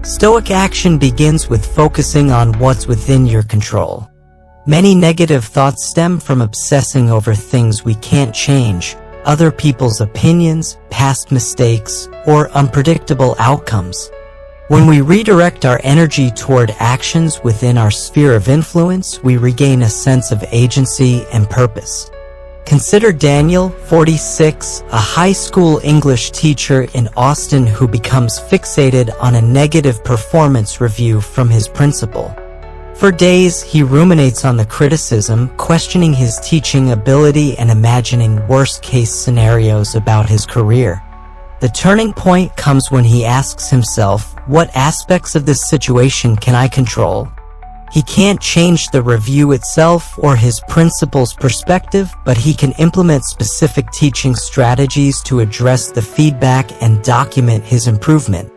Stoic action begins with focusing on what's within your control. Many negative thoughts stem from obsessing over things we can't change, other people's opinions, past mistakes, or unpredictable outcomes. When we redirect our energy toward actions within our sphere of influence, we regain a sense of agency and purpose. Consider Daniel, 46, a high school English teacher in Austin who becomes fixated on a negative performance review from his principal. For days, he ruminates on the criticism, questioning his teaching ability and imagining worst-case scenarios about his career. The turning point comes when he asks himself, what aspects of this situation can I control? He can't change the review itself or his principal's perspective, but he can implement specific teaching strategies to address the feedback and document his improvement.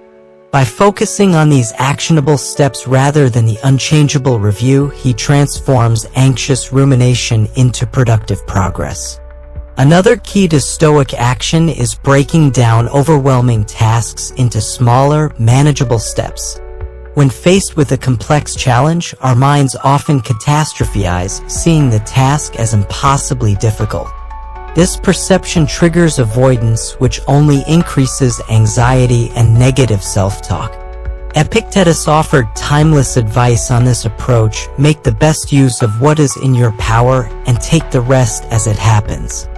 By focusing on these actionable steps rather than the unchangeable review, he transforms anxious rumination into productive progress. Another key to Stoic action is breaking down overwhelming tasks into smaller, manageable steps. When faced with a complex challenge, our minds often catastrophize, seeing the task as impossibly difficult. This perception triggers avoidance, which only increases anxiety and negative self-talk. Epictetus offered timeless advice on this approach: make the best use of what is in your power and take the rest as it happens.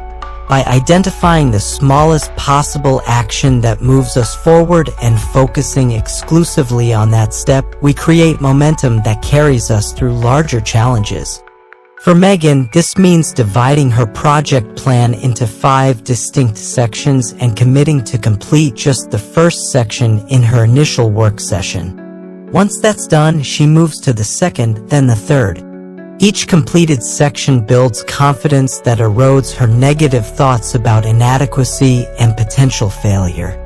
By identifying the smallest possible action that moves us forward and focusing exclusively on that step, we create momentum that carries us through larger challenges. For Megan, this means dividing her project plan into 5 distinct sections and committing to complete just the first section in her initial work session. Once that's done, she moves to the second, then the third. Each completed section builds confidence that erodes her negative thoughts about inadequacy and potential failure.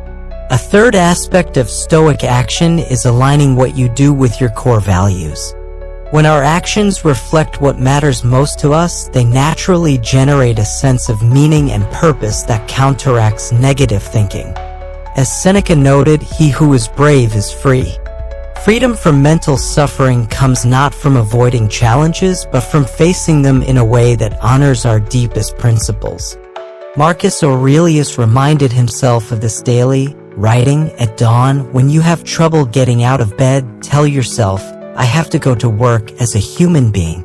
A third aspect of Stoic action is aligning what you do with your core values. When our actions reflect what matters most to us, they naturally generate a sense of meaning and purpose that counteracts negative thinking. As Seneca noted, he who is brave is free. Freedom from mental suffering comes not from avoiding challenges, but from facing them in a way that honors our deepest principles. Marcus Aurelius reminded himself of this daily, writing, "At dawn, when you have trouble getting out of bed, tell yourself, I have to go to work as a human being.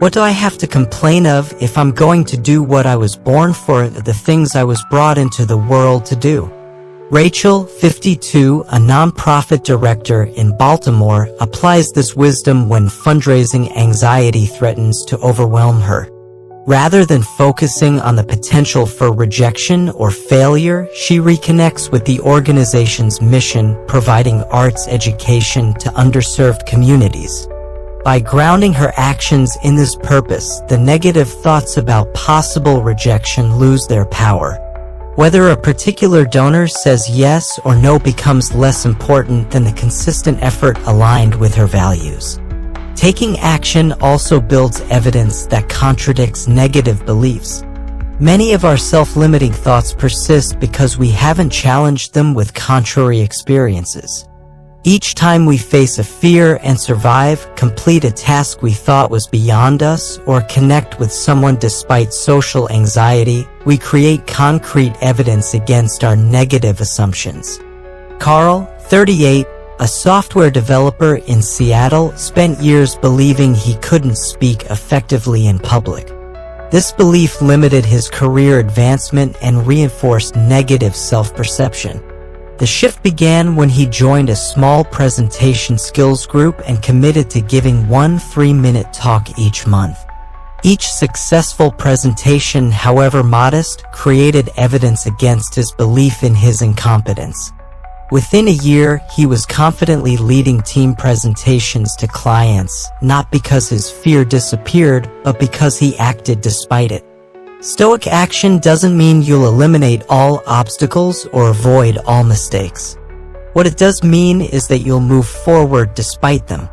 What do I have to complain of if I'm going to do what I was born for, the things I was brought into the world to do?" Rachel, 52, a nonprofit director in Baltimore, applies this wisdom when fundraising anxiety threatens to overwhelm her. Rather than focusing on the potential for rejection or failure, she reconnects with the organization's mission, providing arts education to underserved communities. By grounding her actions in this purpose, the negative thoughts about possible rejection lose their power. Whether a particular donor says yes or no becomes less important than the consistent effort aligned with her values. Taking action also builds evidence that contradicts negative beliefs. Many of our self-limiting thoughts persist because we haven't challenged them with contrary experiences. Each time we face a fear and survive, complete a task we thought was beyond us, or connect with someone despite social anxiety, we create concrete evidence against our negative assumptions. Carl, 38, a software developer in Seattle, spent years believing he couldn't speak effectively in public. This belief limited his career advancement and reinforced negative self-perception. The shift began when he joined a small presentation skills group and committed to giving one 3-minute talk each month. Each successful presentation, however modest, created evidence against his belief in his incompetence. Within a year, he was confidently leading team presentations to clients, not because his fear disappeared, but because he acted despite it. Stoic action doesn't mean you'll eliminate all obstacles or avoid all mistakes. What it does mean is that you'll move forward despite them.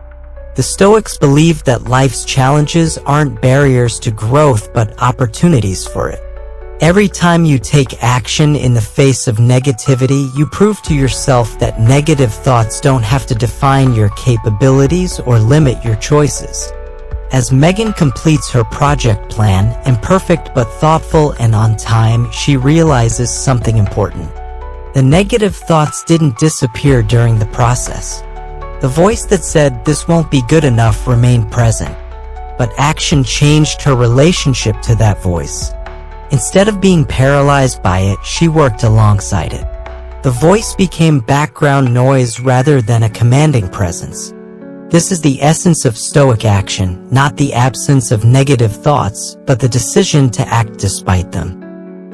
The Stoics believe that life's challenges aren't barriers to growth but opportunities for it. Every time you take action in the face of negativity, you prove to yourself that negative thoughts don't have to define your capabilities or limit your choices. As Megan completes her project plan, imperfect but thoughtful and on time, she realizes something important. The negative thoughts didn't disappear during the process. The voice that said, "This won't be good enough," remained present. But action changed her relationship to that voice. Instead of being paralyzed by it, she worked alongside it. The voice became background noise rather than a commanding presence. This is the essence of Stoic action, not the absence of negative thoughts, but the decision to act despite them.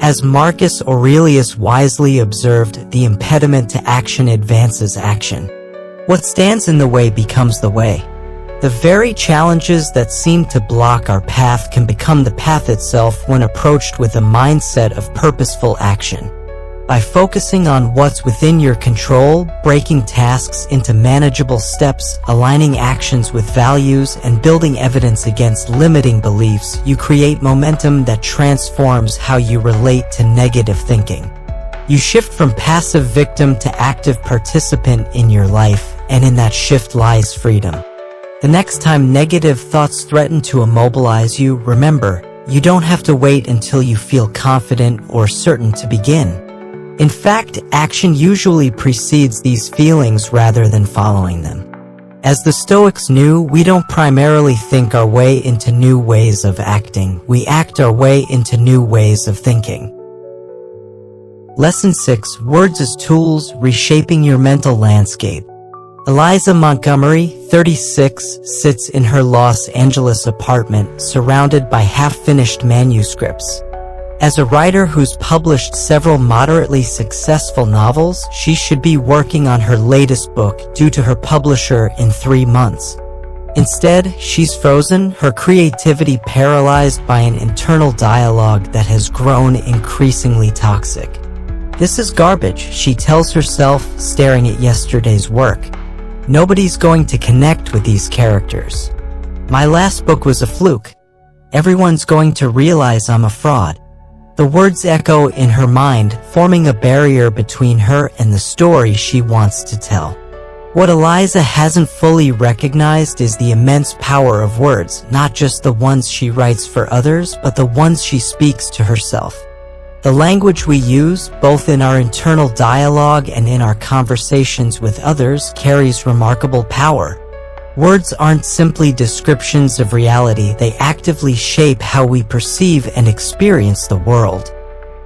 As Marcus Aurelius wisely observed, the impediment to action advances action. What stands in the way becomes the way. The very challenges that seem to block our path can become the path itself when approached with a mindset of purposeful action. By focusing on what's within your control, breaking tasks into manageable steps, aligning actions with values, and building evidence against limiting beliefs, you create momentum that transforms how you relate to negative thinking. You shift from passive victim to active participant in your life, and in that shift lies freedom. The next time negative thoughts threaten to immobilize you, remember, you don't have to wait until you feel confident or certain to begin. In fact, action usually precedes these feelings rather than following them. As the Stoics knew, we don't primarily think our way into new ways of acting, we act our way into new ways of thinking. Lesson 6. Words as Tools, Reshaping Your Mental Landscape. Eliza Montgomery, 36, sits in her Los Angeles apartment, surrounded by half-finished manuscripts. As a writer who's published several moderately successful novels, she should be working on her latest book due to her publisher in 3 months. Instead, she's frozen, her creativity paralyzed by an internal dialogue that has grown increasingly toxic. This is garbage, she tells herself, staring at yesterday's work. Nobody's going to connect with these characters. My last book was a fluke. Everyone's going to realize I'm a fraud. The words echo in her mind, forming a barrier between her and the story she wants to tell. What Eliza hasn't fully recognized is the immense power of words, not just the ones she writes for others, but the ones she speaks to herself. The language we use, both in our internal dialogue and in our conversations with others, carries remarkable power. Words aren't simply descriptions of reality, they actively shape how we perceive and experience the world.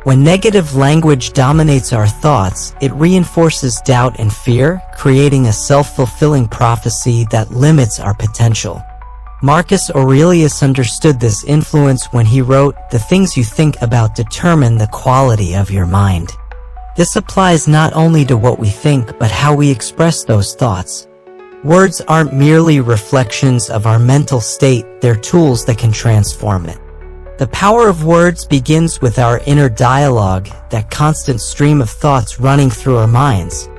When negative language dominates our thoughts, it reinforces doubt and fear, creating a self-fulfilling prophecy that limits our potential. Marcus Aurelius understood this influence when he wrote, "The things you think about determine the quality of your mind." This applies not only to what we think, but how we express those thoughts. Words aren't merely reflections of our mental state, they're tools that can transform it. The power of words begins with our inner dialogue, that constant stream of thoughts running through our minds.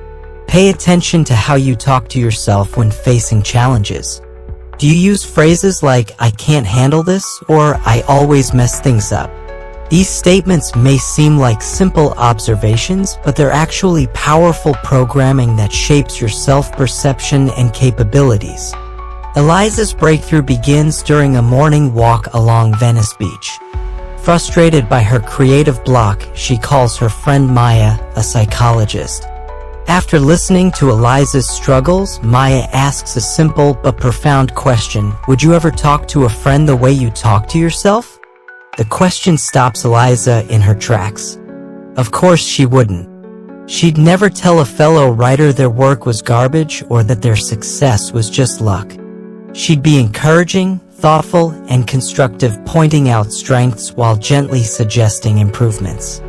Pay attention to how you talk to yourself when facing challenges. Do you use phrases like, "I can't handle this," or "I always mess things up"? These statements may seem like simple observations, but they're actually powerful programming that shapes your self-perception and capabilities. Eliza's breakthrough begins during a morning walk along Venice Beach. Frustrated by her creative block, she calls her friend Maya, a psychologist. After listening to Eliza's struggles, Maya asks a simple but profound question: would you ever talk to a friend the way you talk to yourself? The question stops Eliza in her tracks. Of course she wouldn't. She'd never tell a fellow writer their work was garbage or that their success was just luck. She'd be encouraging, thoughtful, and constructive, pointing out strengths while gently suggesting improvements.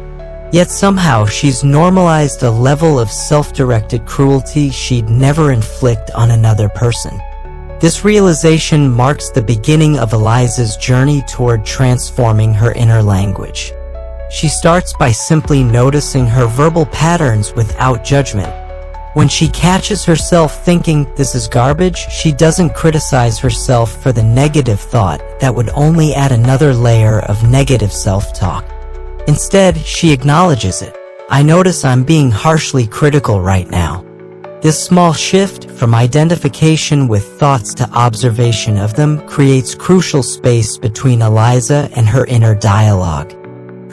Yet somehow she's normalized a level of self-directed cruelty she'd never inflict on another person. This realization marks the beginning of Eliza's journey toward transforming her inner language. She starts by simply noticing her verbal patterns without judgment. When she catches herself thinking, "This is garbage," she doesn't criticize herself for the negative thought that would only add another layer of negative self-talk. Instead, she acknowledges it. "I notice I'm being harshly critical right now." This small shift, from identification with thoughts to observation of them, creates crucial space between Eliza and her inner dialogue.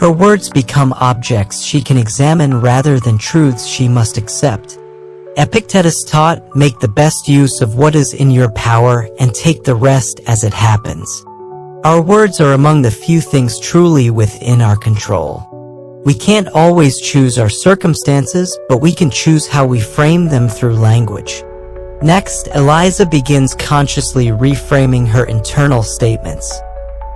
Her words become objects she can examine rather than truths she must accept. Epictetus taught, "Make the best use of what is in your power and take the rest as it happens." Our words are among the few things truly within our control. We can't always choose our circumstances, but we can choose how we frame them through language. Next, Eliza begins consciously reframing her internal statements.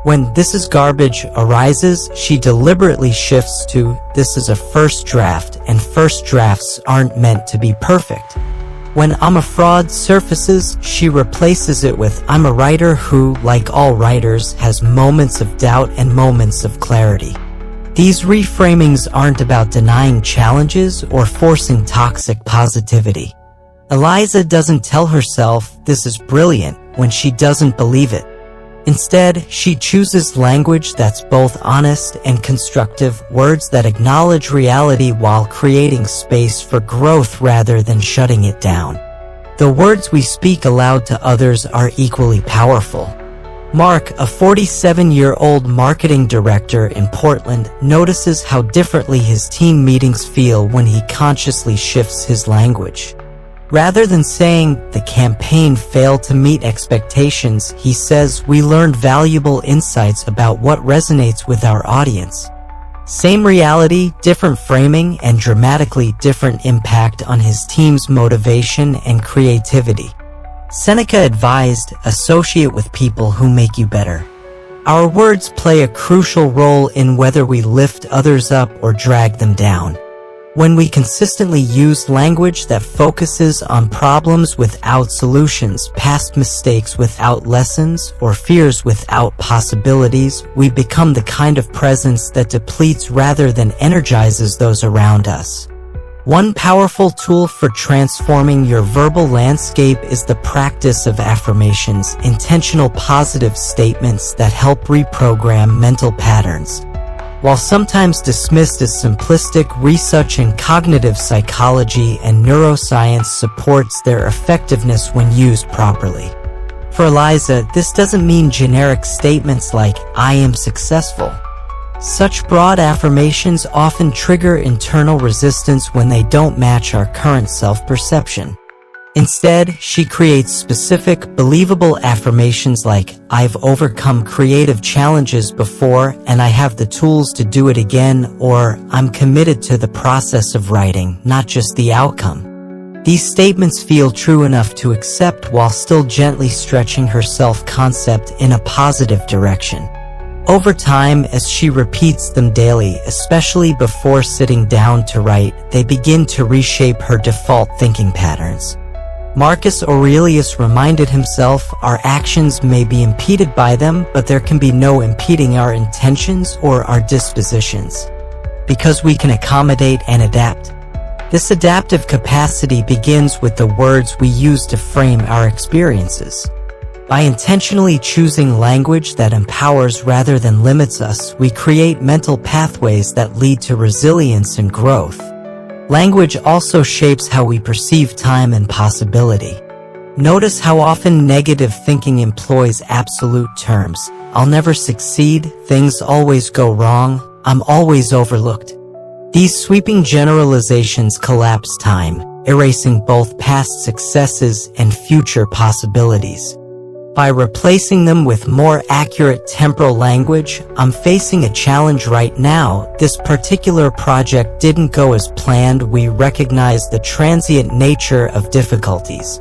When "this is garbage" arises, she deliberately shifts to "this is a first draft, and first drafts aren't meant to be perfect." When "I'm a fraud" surfaces, she replaces it with "I'm a writer who, like all writers, has moments of doubt and moments of clarity." These reframings aren't about denying challenges or forcing toxic positivity. Eliza doesn't tell herself this is brilliant when she doesn't believe it. Instead, she chooses language that's both honest and constructive, words that acknowledge reality while creating space for growth rather than shutting it down. The words we speak aloud to others are equally powerful. Mark, a 47-year-old marketing director in Portland, notices how differently his team meetings feel when he consciously shifts his language. Rather than saying, the campaign failed to meet expectations, he says, we learned valuable insights about what resonates with our audience. Same reality, different framing, and dramatically different impact on his team's motivation and creativity. Seneca advised, associate with people who make you better. Our words play a crucial role in whether we lift others up or drag them down. When we consistently use language that focuses on problems without solutions, past mistakes without lessons, or fears without possibilities, we become the kind of presence that depletes rather than energizes those around us. One powerful tool for transforming your verbal landscape is the practice of affirmations, intentional positive statements that help reprogram mental patterns. While sometimes dismissed as simplistic, research in cognitive psychology and neuroscience supports their effectiveness when used properly. For Eliza, this doesn't mean generic statements like, I am successful. Such broad affirmations often trigger internal resistance when they don't match our current self-perception. Instead, she creates specific, believable affirmations like, I've overcome creative challenges before and I have the tools to do it again, or I'm committed to the process of writing, not just the outcome. These statements feel true enough to accept while still gently stretching her self-concept in a positive direction. Over time, as she repeats them daily, especially before sitting down to write, they begin to reshape her default thinking patterns. Marcus Aurelius reminded himself, our actions may be impeded by them, but there can be no impeding our intentions or our dispositions. Because we can accommodate and adapt. This adaptive capacity begins with the words we use to frame our experiences. By intentionally choosing language that empowers rather than limits us, we create mental pathways that lead to resilience and growth. Language also shapes how we perceive time and possibility. Notice how often negative thinking employs absolute terms. I'll never succeed, things always go wrong, I'm always overlooked. These sweeping generalizations collapse time, erasing both past successes and future possibilities. By replacing them with more accurate temporal language, I'm facing a challenge right now. This particular project didn't go as planned. We recognize the transient nature of difficulties.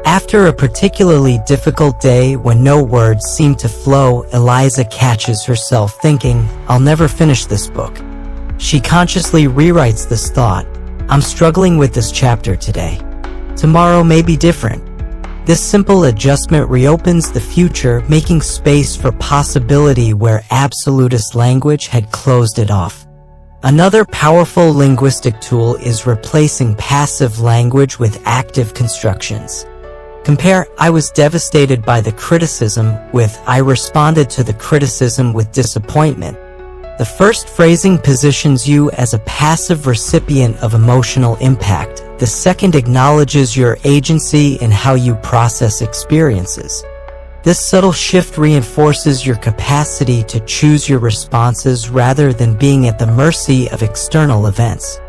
After a particularly difficult day when no words seem to flow, Eliza catches herself thinking, I'll never finish this book. She consciously rewrites this thought. I'm struggling with this chapter today. Tomorrow may be different. This simple adjustment reopens the future, making space for possibility where absolutist language had closed it off. Another powerful linguistic tool is replacing passive language with active constructions. Compare, I was devastated by the criticism with, I responded to the criticism with disappointment. The first phrasing positions you as a passive recipient of emotional impact. The second acknowledges your agency in how you process experiences. This subtle shift reinforces your capacity to choose your responses rather than being at the mercy of external events.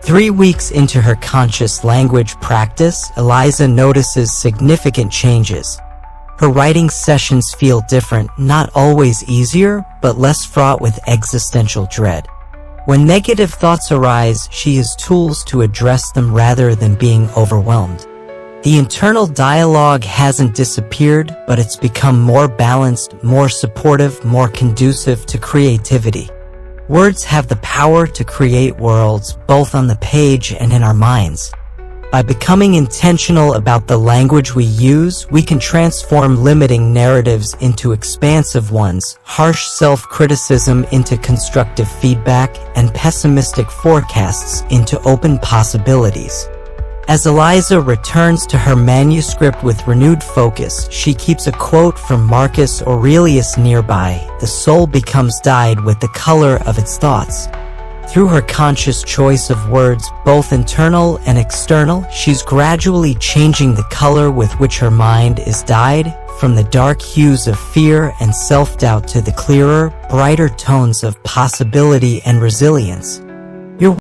3 weeks into her conscious language practice, Eliza notices significant changes. Her writing sessions feel different, not always easier, but less fraught with existential dread. When negative thoughts arise, she has tools to address them rather than being overwhelmed. The internal dialogue hasn't disappeared, but it's become more balanced, more supportive, more conducive to creativity. Words have the power to create worlds, both on the page and in our minds. By becoming intentional about the language we use, we can transform limiting narratives into expansive ones, harsh self-criticism into constructive feedback, and pessimistic forecasts into open possibilities. As Eliza returns to her manuscript with renewed focus, she keeps a quote from Marcus Aurelius nearby: "The soul becomes dyed with the color of its thoughts." Through her conscious choice of words, both internal and external, she's gradually changing the color with which her mind is dyed, from the dark hues of fear and self-doubt to the clearer, brighter tones of possibility and resilience. Your